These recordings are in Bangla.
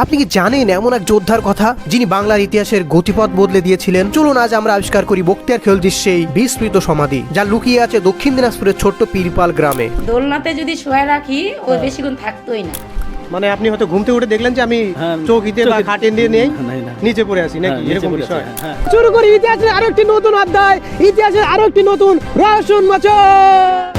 আপনি কি জানেন এমন এক যোদ্ধার কথা যিনি বাংলার ইতিহাসের গতিপথ বদলে দিয়েছিলেন? চলুন আজ আমরা আবিষ্কার করি বখতিয়ার খিলজির সেই বিস্মৃত সমাধি, যা লুকিয়ে আছে দক্ষিণ দিনাজপুরের ছোট্ট পীরপাল গ্রামে। দোলনাতে যদি শোয়া রাখি ও বেশিক্ষণ থাকতোই না। মানে আপনি হয়তো ঘুম থেকে উঠে দেখলেন যে আমি চৌকিতে বা খাটে নিয়ে নেই নিচে পড়ে আছি নাকি, এরকম বিষয়। শুরু করি ইতিহাসের আরো একটি নতুন অধ্যায়, ইতিহাসের আরো একটি নতুন রহস্য উন্মোচন।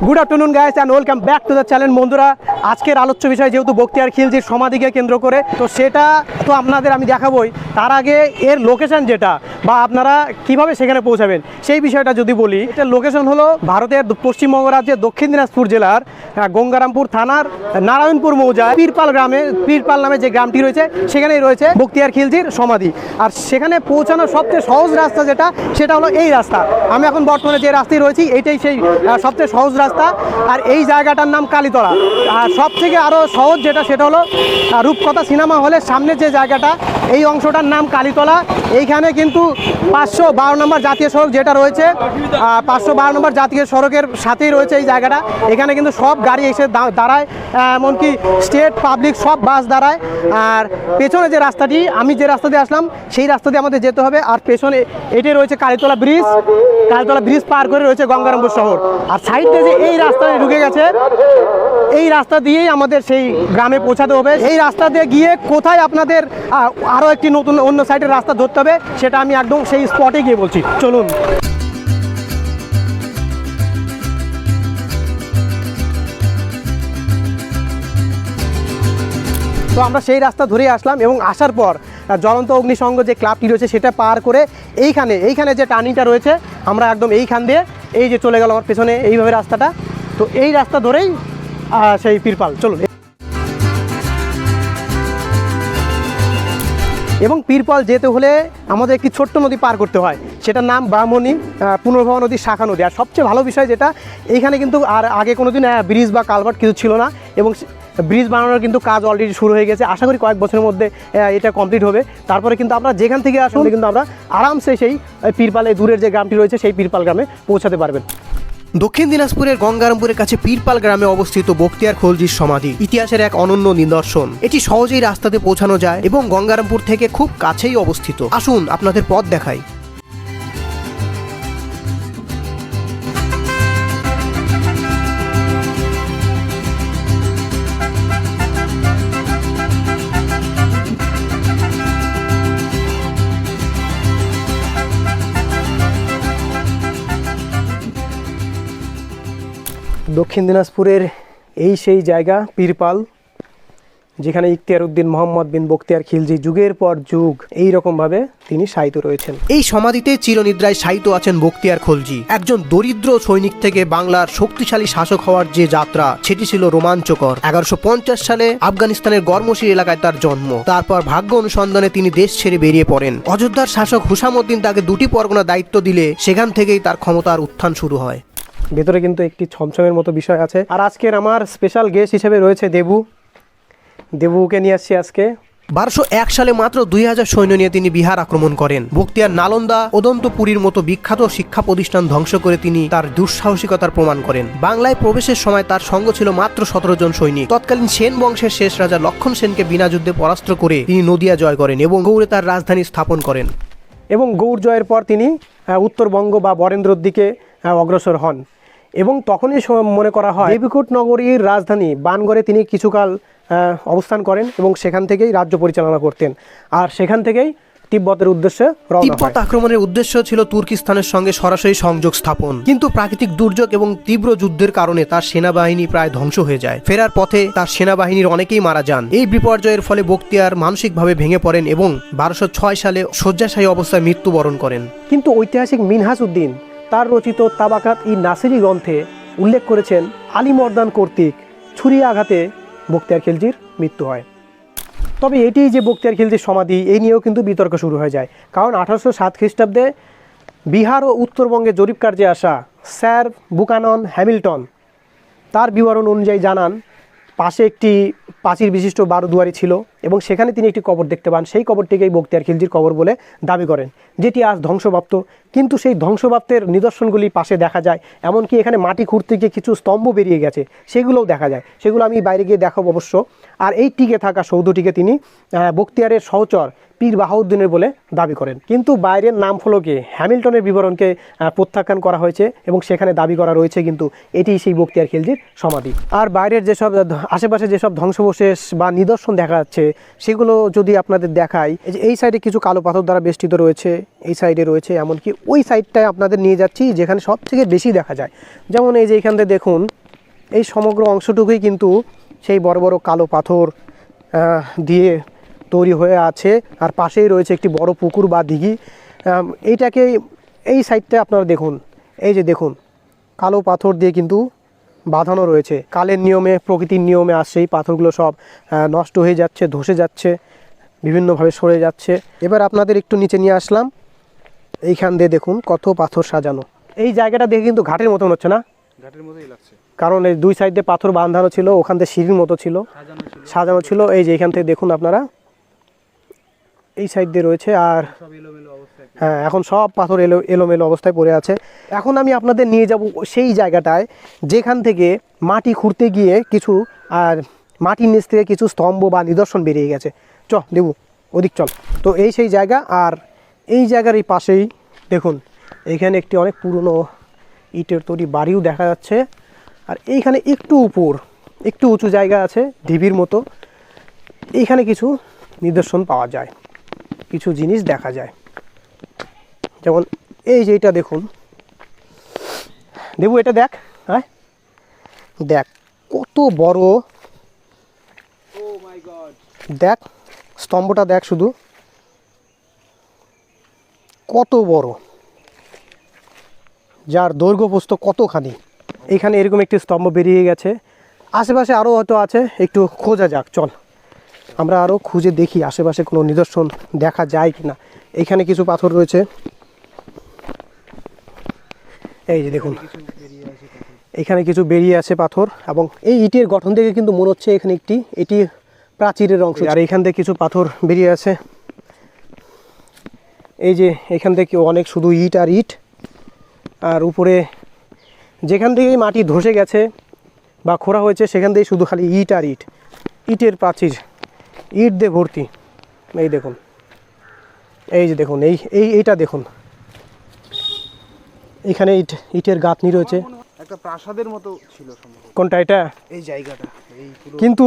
Good afternoon guys and welcome back to the channel. বন্ধুরা, আজকের আলোচ্য বিষয় যেহেতু বখতিয়ার খিলজির সমাধিকে কেন্দ্র করে, তো সেটা তো আপনাদের আমি দেখাবই। তার আগে এর লোকেশন যেটা বা আপনারা কিভাবে সেখানে পৌঁছাবেন সেই বিষয়টা যদি বলি, এটার লোকেশন হলো ভারতের পশ্চিমবঙ্গ রাজ্যের দক্ষিণ দিনাজপুর জেলার গঙ্গারামপুর থানার নারায়ণপুর মৌজায় পীরপাল গ্রামে, পীরপাল নামে যে গ্রামটি রয়েছে সেখানেই রয়েছে বখতিয়ার খিলজির সমাধি। আর সেখানে পৌঁছানোর সবচেয়ে সহজ রাস্তা যেটা, সেটা হলো এই রাস্তা। আমি এখন বর্তমানে যে রাস্তায় রয়েছি এটাই সেই সবচেয়ে সহজ রাস্তা। আর এই জায়গাটার নাম কালীতলা। আর সব থেকে আরও সহজ যেটা, সেটা হলো রূপকথা সিনেমা হলের সামনে যে জায়গাটা, এই অংশটার নাম কালীতলা। এইখানে কিন্তু 512 নম্বর জাতীয় সড়ক যেটা রয়েছে, 512 নম্বর জাতীয় সড়কের সাথেই রয়েছে এই জায়গাটা। এখানে কিন্তু সব গাড়ি এসে দাঁড়ায়, এমনকি স্টেট পাবলিক সব বাস দাঁড়ায়। আর পেছনে যে রাস্তাটি, আমি যে রাস্তা দিয়ে আসলাম সেই রাস্তা দিয়ে আমাদের যেতে হবে। আর পেছনে এটাই রয়েছে কালীতলা ব্রিজ। কালীতলা ব্রিজ পার করে রয়েছে গঙ্গারামপুর শহর। আর সাইড দিয়ে যে এই রাস্তায় ঢুকে গেছে, এই রাস্তা দিয়েই আমাদের সেই গ্রামে পৌঁছাতে হবে। এই রাস্তা দিয়ে গিয়ে কোথায় আপনাদের আরও একটি নতুন অন্য সাইডের রাস্তা ধরতে হবে সেটা আমি একদম সেই স্পটে গিয়ে বলছি। চলুন। তো আমরা সেই রাস্তা ধরে আসলাম এবং আসার পর জ্বলন্ত অগ্নিসংঘ যে ক্লাবটি রয়েছে সেটা পার করে এইখানে যে টার্নিংটা রয়েছে, আমরা একদম এইখান দিয়ে এই যে চলে গেল আমার পেছনে এইভাবে রাস্তাটা। তো এই রাস্তা ধরেই সেই পীরপাল। চলুন। এবং পীরপাল যেতে হলে আমাদের একটি ছোট্ট নদী পার করতে হয়, সেটার নাম ব্রাহ্মণী পুনর্ভবা নদীর শাখা নদী। আর সবচেয়ে ভালো বিষয় যেটা, এইখানে কিন্তু আর আগে কোনো দিন ব্রিজ বা কালভার্ট কিছু ছিল না, এবং ব্রিজ বানানোর কিন্তু কাজ অলরেডি শুরু হয়ে গেছে। আশা করি কয়েক বছরের মধ্যে এটা কমপ্লিট হবে। তারপরে কিন্তু আমরা যেখান থেকে আসলে কিন্তু আমরা আরামসে সেই পীরপালে দূরের যে গ্রামটি রয়েছে সেই পীরপাল গ্রামে পৌঁছাতে পারবেন। দক্ষিণ দিনাজপুরের গঙ্গারামপুরের কাছে পীরপাল গ্রামে অবস্থিত বখতিয়ার খিলজির সমাধি ইতিহাসের এক অনন্য নিদর্শন। এটি সহজেই রাস্তাতে পৌঁছানো যায় এবং গঙ্গারামপুর থেকে খুব কাছেই অবস্থিত। আসুন আপনাদের পথ দেখাই। দক্ষিণ দিনাজপুরের এই সেই জায়গা পীরপাল, যেখানে ইখতিয়ার উদ্দিন মোহাম্মদ বিন বখতিয়ার খিলজি যুগের পর যুগ এইরকমভাবে তিনি শায়িত রয়েছেন। এই সমাধিতে চিরনিদ্রায় শায়িত আছেন বখতিয়ার খিলজি। একজন দরিদ্র সৈনিক থেকে বাংলার শক্তিশালী শাসক হওয়ার যে যাত্রা, সেটি ছিল রোমাঞ্চকর। 1150 সালে আফগানিস্তানের গরমশির এলাকায় তার জন্ম। তারপর ভাগ্য অনুসন্ধানে তিনি দেশ ছেড়ে বেরিয়ে পড়েন। অযোধ্যার শাসক হুসামউদ্দিন তাকে 2টি পরগনা দায়িত্ব দিলে সেখান থেকেই তার ক্ষমতার উত্থান শুরু হয়। ভেতরে কিন্তু একটি ছমছমের মতো বিষয় আছে। আর আজকের আমার স্পেশাল গেস্ট হিসেবে রয়েছে দেবুকে নিয়ে আসছি আজকে। 1201 সালে মাত্র 2000 সৈন্য নিয়ে তিনি বিহার আক্রমণ করেন। বখতিয়ার নালন্দা, অদন্তপুরীর মতো বিখ্যাত শিক্ষা প্রতিষ্ঠান ধ্বংস করে তিনি তার দুঃসাহসিকতার প্রমাণ করেন। বাংলায় প্রবেশের সময় তার সঙ্গ ছিল মাত্র 17 জন সৈনিক। তৎকালীন সেন বংশের শেষ রাজা লক্ষণ সেনকে বিনা যুদ্ধে পরাস্ত করে তিনি নদিয়া জয় করেন এবং গৌড়ে তার রাজধানী স্থাপন করেন। এবং গৌড় জয়ের পর তিনি উত্তরবঙ্গ বা বরেন্দ্রর দিকে অগ্রসর হন। এবং তখনই মনে করা হয় দেবীকোট নগরীর রাজধানী বানগড়ে তিনি কিছুকাল অবস্থান করেন এবং সেখান থেকেই রাজ্য পরিচালনা করতেন। আর সেখান থেকেই তিব্বতের উদ্দেশ্যে তিব্বত আক্রমণের উদ্দেশ্য ছিল তুর্কিস্তানের সঙ্গে সরাসরি সংযোগ স্থাপন। কিন্তু প্রাকৃতিক দুর্যোগ এবং তীব্র যুদ্ধের কারণে তার সেনাবাহিনী প্রায় ধ্বংস হয়ে যায়। ফেরার পথে তার সেনাবাহিনীর অনেকেই মারা যান। এই বিপর্যয়ের ফলে বখতিয়ার মানসিকভাবে ভেঙে পড়েন এবং 1206 সালে শয্যাশায়ী অবস্থায় মৃত্যুবরণ করেন। কিন্তু ঐতিহাসিক মিনহাজ উদ্দিন তার রচিত তাবাকাত-ই-নাসিরি গ্রন্থে উল্লেখ করেছেন আলী মর্দান কর্তৃক ছুরি আঘাতে বখতিয়ার খিলজির মৃত্যু হয়। তবে এটি যে বখতিয়ার খিলজির সমাধি, এই নিয়েও কিন্তু বিতর্ক শুরু হয়ে যায়। কারণ 1807 খ্রিস্টাব্দে বিহার ও উত্তরবঙ্গে জরিপ কার্যে আসা স্যার বুকানন হ্যামিল্টন তার বিবরণ অনুযায়ী জানান পাশে একটি প্রাচীর বিশিষ্ট বারোদুয়ারি ছিল এবং সেখানে তিনি একটি কবর দেখতে পান। সেই কবরটিকেই বখতিয়ার খিলজির কবর বলে দাবি করেন, যেটি আজ ধ্বংসপ্রাপ্ত। কিন্তু সেই ধ্বংসপ্রাপ্তের নিদর্শনগুলি পাশে দেখা যায়, এমনকি এখানে মাটি খুঁড়তে গিয়ে কিছু স্তম্ভ বেরিয়ে গেছে, সেগুলোও দেখা যায়। সেগুলো আমি বাইরে গিয়ে দেখাবো অবশ্য। আর এই টিকে থাকা সৌধটিকে তিনি বখতিয়ারের সহচর পীর বাহাউদ্দিনের বলে দাবি করেন। কিন্তু বাইরের নাম ফলকে হ্যামিল্টনের বিবরণকে প্রত্যাখ্যান করা হয়েছে এবং সেখানে দাবি করা রয়েছে কিন্তু এটি সেই বখতিয়ার খিলজির সমাধি। আর বাইরের যেসব আশেপাশে যেসব ধ্বংসাবশেষ বা নিদর্শন দেখা যাচ্ছে সেগুলো যদি আপনাদের দেখাই, এই সাইডে কিছু কালো পাথর দ্বারা বেষ্টিত রয়েছে, এই সাইডে রয়েছে, এমনকি ওই সাইডটায় আপনাদের নিয়ে যাচ্ছি যেখানে সব থেকে বেশি দেখা যায়। যেমন এই যে এখান থেকে দেখুন, এই সমগ্র অংশটুকুই কিন্তু সেই বড় বড় কালো পাথর দিয়ে তৈরি হয়ে আছে। আর পাশেই রয়েছে একটি বড় পুকুর বা দিঘি। এইটাকে এই সাইডটা আপনারা দেখুন, এই যে দেখুন কালো পাথর দিয়ে কিন্তু বাঁধানো রয়েছে। কালের নিয়মে, প্রকৃতির নিয়মে আসছে এই পাথরগুলো সব নষ্ট হয়ে যাচ্ছে, ধসে যাচ্ছে, বিভিন্নভাবে সরে যাচ্ছে। এবার আপনাদের একটু নিচে নিয়ে আসলাম, এইখান দিয়ে দেখুন কত পাথর সাজানো। এই জায়গাটা দেখে কিন্তু ঘাটের মতন হচ্ছে না? ঘাটের মতোই লাগছে, কারণ এই দুই সাইডে পাথর বাঁধানো ছিল, ওখান থেকে সিঁড়ির মতো ছিল, সাজানো ছিল। এই যে এখান থেকে দেখুন আপনারা, এই সাইড দিয়ে রয়েছে। আর হ্যাঁ, এখন সব পাথর এলোমেলো অবস্থায় পড়ে আছে। এখন আমি আপনাদের নিয়ে যাব সেই জায়গাটায় যেখান থেকে মাটি খুঁড়তে গিয়ে কিছু মাটির নিচ থেকে কিছু স্তম্ভ বা নিদর্শন বেরিয়ে গেছে। দেবু ওদিক চল। তো এই সেই জায়গা। আর এই জায়গার এই পাশেই দেখুন, এইখানে একটি অনেক পুরনো ইটের তৈরি বাড়িও দেখা যাচ্ছে। আর এইখানে একটু একটু উঁচু জায়গা আছে, ঢিবির মতো। এইখানে কিছু নিদর্শন পাওয়া যায়, কিছু জিনিস দেখা যায়। যেমন এই যে এটা দেখুন, দেবু এটা দেখ, হ্যাঁ দেখ কত বড়, দেখ স্তম্ভটা দেখ শুধু কত বড়, যার দৈর্ঘ্য প্রস্থ কতখানি। এখানে এরকম একটি স্তম্ভ বেরিয়ে গেছে। আশেপাশে আরও হয়তো আছে, একটু খোঁজা যাক, চল আমরা আরও খুঁজে দেখি আশেপাশে কোনো নিদর্শন দেখা যায় কিনা। এখানে কিছু পাথর রয়েছে, এই যে দেখুন এখানে কিছু বেরিয়ে আছে পাথর। এবং এই ইটের গঠন থেকে কিন্তু মনে হচ্ছে এটি প্রাচীরের অংশ। আর এখান থেকে কিছু পাথর বেরিয়ে আছে, এই যে এখান থেকে অনেক শুধু ইট আর ইট। আর উপরে যেখান থেকেই মাটি ধসে গেছে বা খোঁড়া হয়েছে সেখান থেকেই শুধু খালি ইট আর ইট, ইটের প্রাচীর, ইট দিয়ে ভর্তি। এই দেখুন, এই যে দেখুন, এইটা দেখুন, এখানে ইটের গাঁথনি রয়েছে। একটা প্রাসাদের মতো ছিল সম্ভবত। কোনটা এটা? এই জায়গাটা এই পুরো কিন্তু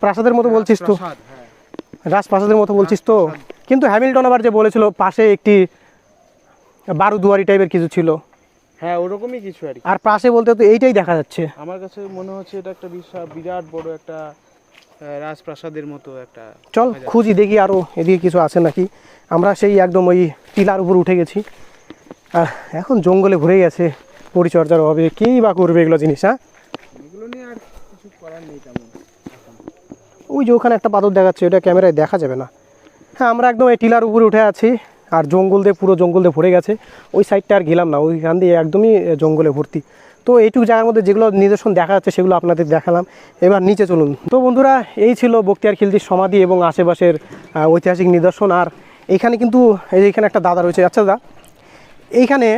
প্রাসাদের মতো বলছিস তো, প্রাসাদ, হ্যাঁ রাজপ্রাসাদের মতো বলছিস তো। কিন্তু হ্যামিল্টন আবার যে বলেছিল পাশে একটি বারুদুয়ারি টাইপের কিছু ছিল। হ্যাঁ ওরকমই কিছু আর কি। আর পাশে বলতে তো এইটাই দেখা যাচ্ছে। আমার কাছে মনে হচ্ছে এটা একটা বিরাট বড় একটা রাজপ্রাসাদের মতো একটা। চল খুঁজি দেখি আরও এদিকে কিছু আছে নাকি। আমরা সেই একদম ওই টিলার উপর উঠে গেছি। আর এখন জঙ্গলে ভরে গেছে, পরিচর্যার অভাবে কেই বা করবে এগুলো জিনিস। হ্যাঁ, এগুলো নিয়ে আর কিছু করার নেই তেমন। ওই যে ওখানে একটা পাথর দেখাচ্ছে, ওটা ক্যামেরায় দেখা যাবে না। হ্যাঁ, আমরা একদম এই টিলার উপরে উঠে আছি। আর পুরো জঙ্গল দিয়ে ভরে গেছে। ওই সাইডটা আর গেলাম না, ওইখান দিয়ে একদমই জঙ্গলে ভর্তি। তো এইটুকু জায়গার মধ্যে যেগুলো নিদর্শন দেখা যাচ্ছে সেগুলো আপনাদের দেখালাম। এবার নিচে চলুন। তো বন্ধুরা, এই ছিল বখতিয়ার খিলজির সমাধি এবং আশেপাশের ঐতিহাসিক নিদর্শন। আর এখানে কিন্তু এইখানে একটা দাদা রয়েছে। আচ্ছা দাদা, এখানে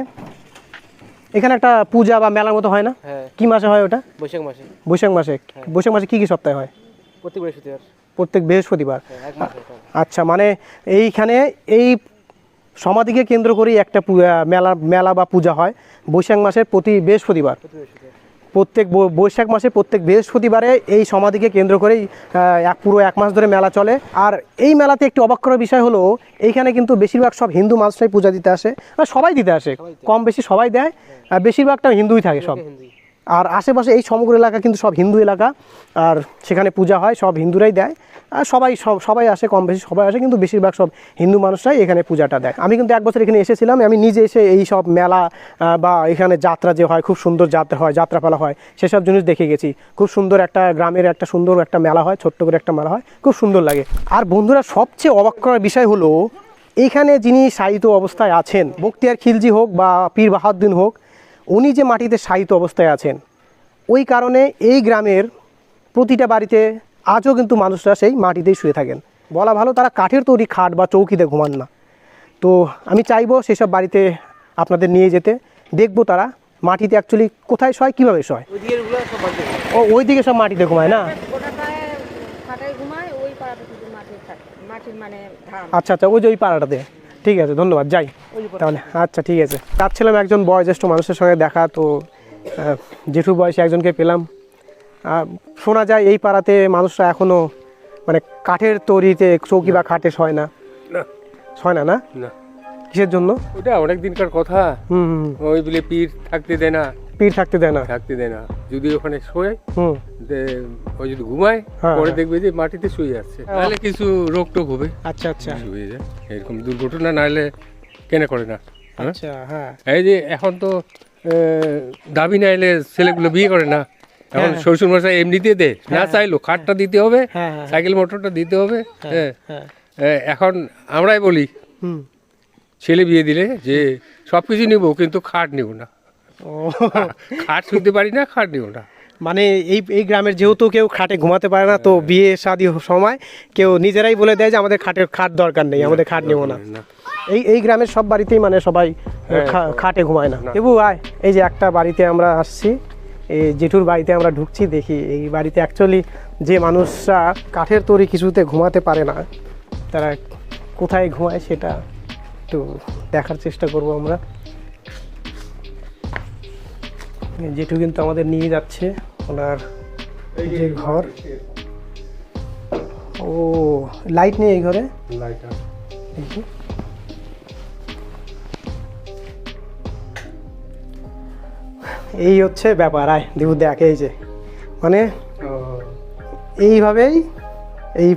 একটা পূজা বা মেলার মতো হয় না? হ্যাঁ। কি মাসে হয় ওটা? বৈশাখ মাসে। বৈশাখ মাসে। বৈশাখ মাসে কি সপ্তাহে হয়? প্রত্যেক বৃহস্পতিবার। প্রত্যেক বৃহস্পতিবার। এক মাসে। আচ্ছা, মানে এইখানে এই সমাধিকে কেন্দ্র করেই একটা মেলা বা পূজা হয় বৈশাখ মাসের প্রতি বৃহস্পতিবার। প্রত্যেক বৈশাখ মাসে প্রত্যেক বৃহস্পতিবারে এই সমাধিকে কেন্দ্র করেই পুরো এক মাস ধরে মেলা চলে। আর এই মেলাতে একটি অবাক করার বিষয় হলো, এইখানে কিন্তু বেশিরভাগ সব হিন্দু মানুষরাই পূজা দিতে আসে, আর সবাই দিতে আসে, কম বেশি সবাই দেয়। আর বেশিরভাগটা হিন্দুই থাকে সব। আর আশেপাশে এই সমগ্র এলাকা কিন্তু সব হিন্দু এলাকা। আর সেখানে পূজা হয়, সব হিন্দুরাই দেয়। আর সবাই আসে, কম বেশি সবাই আসে, কিন্তু বেশিরভাগ সব হিন্দু মানুষরাই এখানে পূজাটা দেয়। আমি কিন্তু এক বছর এখানে এসেছিলাম, আমি নিজে এসে এই সব মেলা বা এখানে যাত্রা যে হয়, খুব সুন্দর যাত্রা হয়, যাত্রাপালা হয়, সেসব জিনিস দেখে গেছি। খুব সুন্দর একটা গ্রামের একটা সুন্দর একটা মেলা হয়, ছোট্ট করে একটা মেলা হয়, খুব সুন্দর লাগে। আর বন্ধুরা, সবচেয়ে অবাক করার বিষয় হলো, এইখানে যিনি শায়িত অবস্থায় আছেন, বখতিয়ার খিলজি হোক বা পীর বাহাউদ্দিন হোক, উনি যে মাটিতে শায়িত অবস্থায় আছেন, ওই কারণে এই গ্রামের প্রতিটা বাড়িতে আজও কিন্তু মানুষরা সেই মাটিতেই শুয়ে থাকেন। বলা ভালো তারা কাঠের তৈরি খাট বা চৌকিতে ঘুমান না। তো আমি চাইবো সেসব বাড়িতে আপনাদের নিয়ে যেতে, দেখবো তারা মাটিতে অ্যাকচুয়ালি কোথায় শয়, কীভাবে শয়। ও ওইদিকে সব মাটিতে ঘুমায় না? আচ্ছা আচ্ছা, ওই যে ওই পাড়াটাতে। ঠিক আছে, ধন্যবাদ, যাই তাহলে। আচ্ছা ঠিক আছে, যাচ্ছিলাম একজন বয়োজ্যেষ্ঠ মানুষের সঙ্গে দেখা, তো জেঠুর বয়সে একজনকে পেলাম। শোনা যায় এই পাড়াতে মানুষরা এখনও মানে কাঠের তৈরিতে চৌকি বা খাটে শয় না। শয় না? না, কিসের জন্য? ওটা অনেক দিনকার কথা। ওই বলে পীর থাকতে দেয় না, পীর থাকতে দেয় না, থাকতে দেয় না। যদি ওখানে শোয়, হুম, ওই যদি ঘুমায়, হ্যাঁ, পরে হ্যাঁ। দেখবে যে মাটিতে শুয়ে আছে, নাহলে কিছু রোগ টোগ হবে, আচ্ছা আচ্ছা হয়ে যায় এরকম দুর্ঘটনা, নাহলে কেনে করে না। হ্যাঁ? আচ্ছা, হ্যাঁ এই যে এখন তো দাবি না এলে ছেলেগুলো বিয়ে করে না। এখন হ্যাঁ। শ্বশুর মশাই এমনিতে দে, না চাইলো খাটটা দিতে হবে, হ্যাঁ, হ্যাঁ। সাইকেল মোটরটা দিতে হবে। হ্যাঁ, হ্যাঁ, এখন আমরাই বলি হুম, ছেলে বিয়ে দিলে যে সব কিছু নিবো কিন্তু খাট নিব না, ও খাট শুনতে পারি না, খাট নিব না। মানে এই গ্রামের যেহেতু কেউ খাটে ঘুমাতে পারে না, তো বিয়ে শাদী সময় কেউ নিজেরাই বলে দেয় যে আমাদের খাট দরকার নেই, আমাদের খাট নেব না। এই গ্রামের সব বাড়িতেই মানে সবাই খাটে ঘুমায় না। দেবু আয়, এই যে একটা বাড়িতে আমরা আসছি, এই জেঠুর বাড়িতে আমরা ঢুকছি, দেখি এই বাড়িতে অ্যাকচুয়ালি যে মানুষরা কাঠের তৈরি কিছুতে ঘুমাতে পারে না, তারা কোথায় ঘুমায় সেটা একটু দেখার চেষ্টা করব আমরা। জেঠু কিন্তু আমাদের নিয়ে যাচ্ছে ওনার যে ঘর। ও লাইট নেই এই ঘরে, দেখি। এই হচ্ছে ব্যাপার। আয় দেবু দেখ, এই যে মানে এইভাবেই এই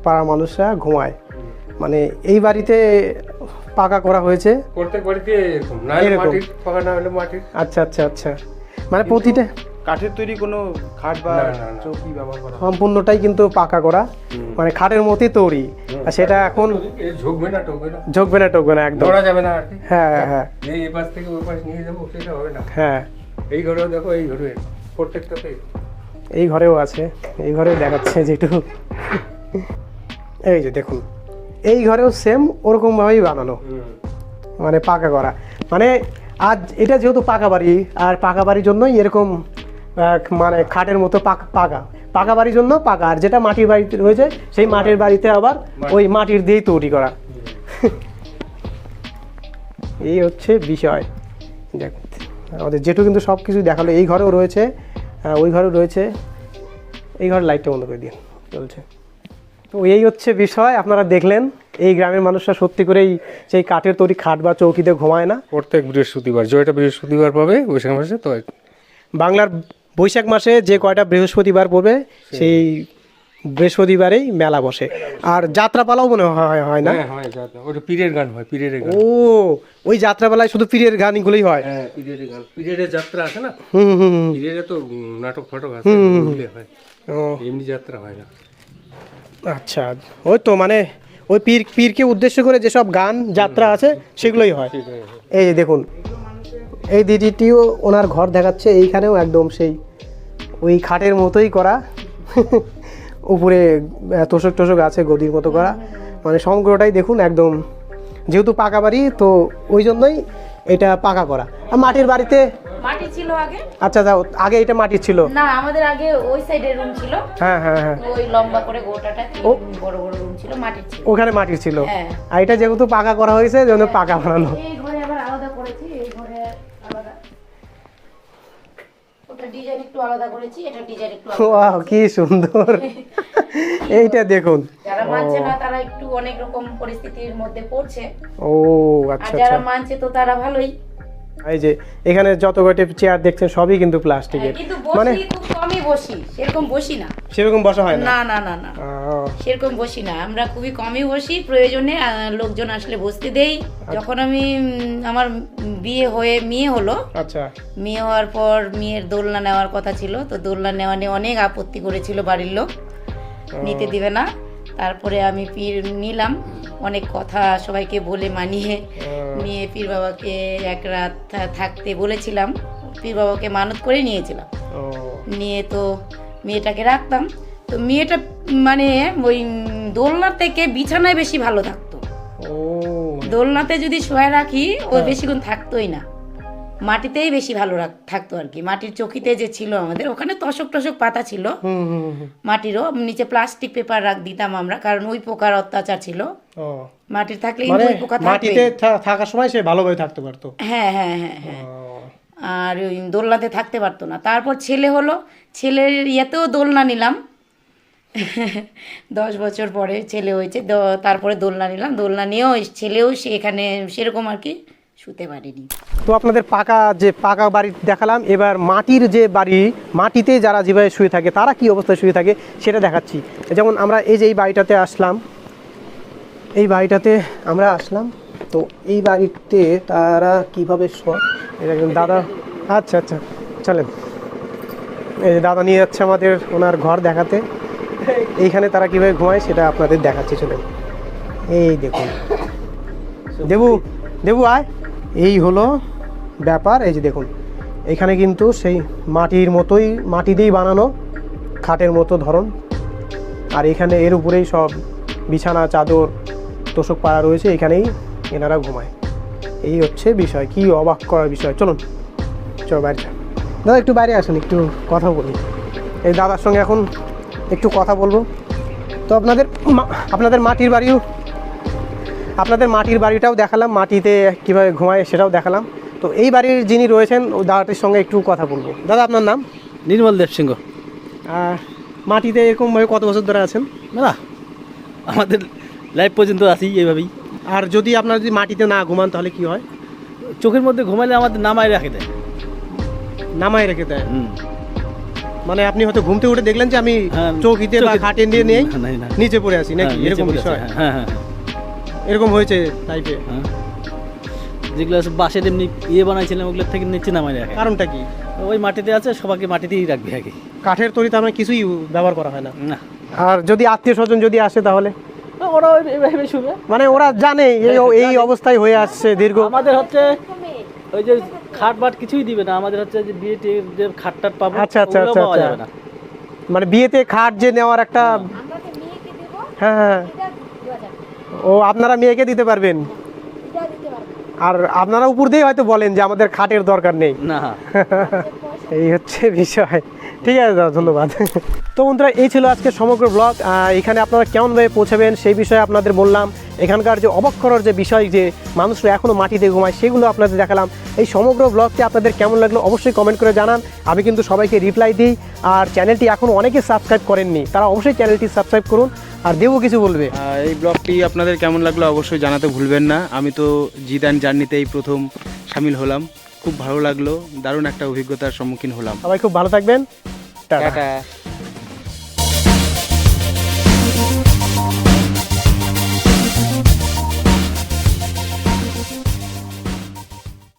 পাড়ার মানুষরা ঘুমায়। মানে এই বাড়িতে পাকা করা হয়েছে প্রত্যেক বাড়িতে এরকম, না এরকম। মাটির পাকা, না হলে মাটির। আচ্ছা আচ্ছা আচ্ছা, মানে প্রতিটা কাঠের তৈরি কোনো খাট বা না, না, না। চৌকি ব্যবহার করা হয়? সম্পূর্ণটাই কিন্তু পাকা করা, মানে খাটের মতোই তৈরি। আর সেটা এখন এ ঝুঁকবে না, টকবে না, ঝুঁকবে না টকবে না একদম। ধরা যাবে না আর কি। হ্যাঁ হ্যাঁ এই পাশ থেকে ওই পাশ নিয়ে যাবো, সেটা হবে না। হ্যাঁ, এই ঘরেও দেখো, এই ঘরে প্রত্যেকটাতে এই ঘরেও আছে, এই ঘরেও দেখাচ্ছে যেটুকু। এই যে দেখুন, এই ঘরেও সেম ওরকমভাবেই বানানো, মানে পাকা করা। মানে আজ এটা যেহেতু পাকা বাড়ি, আর পাকা বাড়ির জন্যই এরকম মানে খাটের মতো পাকা বাড়ির জন্য পাকা। আর যেটা মাটির বাড়িতে রয়েছে সেই মাটির বাড়িতে আবার ওই মাটির দিয়েই তৈরি করা। এই হচ্ছে বিষয়। দেখ আমাদের যেটু কিন্তু সব কিছু দেখালো। এই ঘরেও রয়েছে, ওই ঘরেও রয়েছে। এই ঘরের লাইটটা বন্ধ করে দিন, চলছে। তো এই হচ্ছে বিষয়, আপনারা দেখলেন এই গ্রামের মানুষরা সত্যি করেই সেই কাঠের তৈরি খাট বা চৌকিতে ঘুমায় না। প্রত্যেক বৃহস্পতিবার, যেটা বৃহস্পতিবার পাবে বৈশাখ মাসে, তো বাংলার বৈশাখ মাসে যে কয়টা বৃহস্পতিবার পড়বে সেই বৃহস্পতিবারেই মেলা বসে। আর যাত্রাপালাও মনে হয় না? হ্যাঁ হয়, ওটা পীরের গান হয়, পীরের গান। ও ওই যাত্রাপালায় শুধু পীরের গানগুলোই হয়? হ্যাঁ, পীরের গান, পীরের যাত্রা আছে না, হুম হুম হুম। পীরের তো নাটক ফাটক আছে, ওগুলো হয়, ও এমনি যাত্রা হয় না। আচ্ছা, ওই তো মানে ওই পীরকে উদ্দেশ্য করে যেসব গান যাত্রা আছে সেগুলোই হয়। সেটাই হয়। এই যে দেখুন, এই দিদিটিও ওনার ঘর দেখাচ্ছে, এইখানেও একদম সেই ওই খাটের মতোই করা। উপরে তোষক আছে গদির মতো করা, মানে সমগ্রটাই দেখুন একদম, যেহেতু পাকা বাড়ি তো ওই জন্যই এটা পাকা করা। আর মাটির বাড়িতে মাটি ছিল আগে। আচ্ছা যাও, আগে এটা মাটির ছিল? না, আমাদের আগে ওই সাইডে রুম ছিল, হ্যাঁ হ্যাঁ হ্যাঁ, ওই লম্বা করে গোটাটা ও। বড় বড় রুম ছিল, মাটির ছিল। ওখানে মাটির ছিল। হ্যাঁ। আর এটা যেহেতু পাকা করা হয়েছে জন্য পাকা বানানো। এই ঘরে আবার আলাদা করেছি, এই ঘরে আলাদা, ওটা ডিজাইন একটু আলাদা করেছি, এটা ডিজাইন একটু আলাদা। ওয়াও কি সুন্দর। এইটা দেখুন, যারা মানছে না তারা একটু অনেক রকম পরিস্থিতির মধ্যে পড়ছে, ও আর আচ্ছা যারা আচ্ছা। মানছে তো তারা ভালোই। এই যে এখানে যত কয়টি চেয়ার দেখছেন সবই কিন্তু প্লাস্টিকের, কিন্তু মানে বসি খুব কমই বসি, সেরকম বসি না। সেরকম বসা হয় না? না না না না, ও, সেরকম বসি না, আমরা খুবই কমই বসি, প্রয়োজনে লোকজন আসলে বসতে দেই। যখন আমি আমার মেয়ে হলো, আচ্ছা মেয়ে হওয়ার পর মেয়ের দোলনা নেওয়ার কথা ছিল, তো দোলনা নেওয়া নিয়ে অনেক আপত্তি করেছিল বাড়ির লোক, নিতে দিবে না। তারপরে আমি পীর নিলাম, অনেক কথা সবাইকে বলে মানিয়ে নিয়ে পীর বাবাকে এক রাত থাকতে বলেছিলাম, পীর বাবাকে মানত করে নিয়েছিলাম। ও নিয়ে তো মেয়েটাকে রাখতাম, তো মেয়েটা মানে ওই দোলনার থেকে বিছানায় বেশি ভালো থাকতো। ও দোলনাতে যদি শোয়া রাখি ও বেশিক্ষণ থাকতোই না, মাটিতেই বেশি ভালো থাকতো আর কি। মাটির চৌকিতে যে ছিল আমাদের ওখানে তসক টসক পাতা ছিল মাটিরও, নিচে প্লাস্টিক পেপার দিতাম আমরা, কারণ ওই পোকার অত্যাচার ছিল। ও মাটির থাকলে মানে ওই পোকা থাকবে। মাটিতে থাকার সময় সে ভালোভাবে থাকতে পারতো। হ্যাঁ হ্যাঁ হ্যাঁ হ্যাঁ। আর ওই দোলনাতে থাকতে পারতো না। তারপর ছেলে হলো, ছেলের ইয়েতেও দোলনা নিলাম 10 বছর পরে ছেলে হয়েছে, তারপরে দোলনা নিলাম। দোলনা নিয়েও ছেলেও এখানে সেরকম আর কি শুতে পারিনি। তো আপনাদের পাকা বাড়ি দেখালাম, এবার মাটির যে বাড়ি, মাটিতে যারা যেভাবে শুয়ে থাকে তারা কি অবস্থায় শুয়ে থাকে সেটা দেখাচ্ছি। যেমন আমরা এই বাড়িটাতে আসলাম, এই বাড়িটাতে আমরা আসলাম, তো এই বাড়িতে তারা কিভাবে শোয় এটা একজন দাদা। আচ্ছা আচ্ছা চলেন, এই যে দাদা নিয়ে যাচ্ছে আমাদের ওনার ঘর দেখাতে। এইখানে তারা কিভাবে ঘুমায় সেটা আপনাদের দেখাচ্ছি, চলেন। এই দেখুন, দেবু আয়, এই হলো ব্যাপার। এই যে দেখুন, এখানে কিন্তু সেই মাটির মতোই, মাটি দিয়েই বানানো খাটের মতো ধরন, আর এখানে এর উপরেই সব বিছানা চাদর তোষক পাড়া রয়েছে, এখানেই এনারা ঘুমায়। এই হচ্ছে বিষয়, কি অবাক করার বিষয়। চলুন চলো বাইরে, দাদা একটু বাইরে আসুন, একটু কথা বলি। এই দাদার সঙ্গে এখন একটু কথা বলবো। তো আপনাদের মাটির বাড়িটাও দেখালাম, মাটিতে কীভাবে ঘুমায় সেটাও দেখালাম। তো এই বাড়ির যিনি রয়েছেন ওই দাদাটির সঙ্গে একটু কথা বলবো। দাদা আপনার নাম? নির্মল দেব সিংহ। আর মাটিতে এরকমভাবে কত বছর ধরে আছেন? না, আমাদের লাইফ পর্যন্ত আছি এইভাবেই। আর যদি আপনারা যদি মাটিতে না ঘুমান তাহলে কি হয়? চোখের মধ্যে ঘুমাইলে আমাদের নামাই রাখে দেয়। নামায় রেখে দেয়? মানে আপনি হয়তো ঘুমতে উঠে দেখলেন যে আমি হ্যাঁ, চৌকিতে বা খাটে নিয়ে নেই, না। নিচে পড়ে আছি নাকি, হ্যাঁ, এরকম নিচে পড়ে বিষয়? আছে, হ্যাঁ হ্যাঁ। এরকম হয়েছে লাইফে? হ্যাঁ, যেগুলো আছে বাঁশের এমনি বানাইছিলাম ওগুলোর থেকে নিচে নামাই রাখে। কারণটা কি? ওই মাটিতে আছে, সবাইকে মাটিতেই রাখবে আগে। কাঠের তৈরিতে আমরা কিছুই ব্যবহার করা হয় না। না, আর যদি আত্মীয় স্বজন যদি আসে তাহলে ওরা এইভাবে শুবে। মানে ওরা জানে এই অবস্থায় হয়ে আসছে দীর্ঘ। আমাদের হচ্ছে ওই যে খাট বাট কিছুই দিবে না, আমাদের হচ্ছে যে বিয়ে যে খাট টাট পাবো, আচ্ছা আচ্ছা ওগুলো আচ্ছা পাওয়া আচ্ছা। যাবে না। মানে বিয়েতে খাট যে নেওয়ার একটা, হ্যাঁ হ্যাঁ, ও আপনারা মেয়েকে দিতে পারবেন, আর আপনারা উপর দিয়ে হয়তো বলেন যে আমাদের খাটের দরকার নেই। না, এই হচ্ছে বিষয়। ঠিক আছে দাদা, ধন্যবাদ। তো বন্ধুরা, এই ছিল আজকে সমগ্র ব্লগ। এখানে আপনারা কেমনভাবে পৌঁছাবেন সেই বিষয়ে আপনাদের বললাম। এখানকার যে অবাক করার যে বিষয়, যে মানুষরা এখনও মাটিতে ঘুমায়, সেগুলো আপনাদের দেখালাম। এই সমগ্র ব্লগটি আপনাদের কেমন লাগলো অবশ্যই কমেন্ট করে জানান। আমি কিন্তু সবাইকে রিপ্লাই দিই। আর চ্যানেলটি এখনও অনেকে সাবস্ক্রাইব করেননি, তারা অবশ্যই চ্যানেলটি সাবস্ক্রাইব করুন। আর দেবু কিছু বলবে? এই ব্লগটি আপনাদের কেমন লাগলো অবশ্যই জানাতে ভুলবেন না। আমি তো জিদান জার্নিতে এই প্রথম সামিল হলাম, খুব ভালো লাগলো, দারুণ একটা অভিজ্ঞতার সম্মুখীন হলাম। সবাই খুব ভালো থাকবেন, টাটা। টাটা।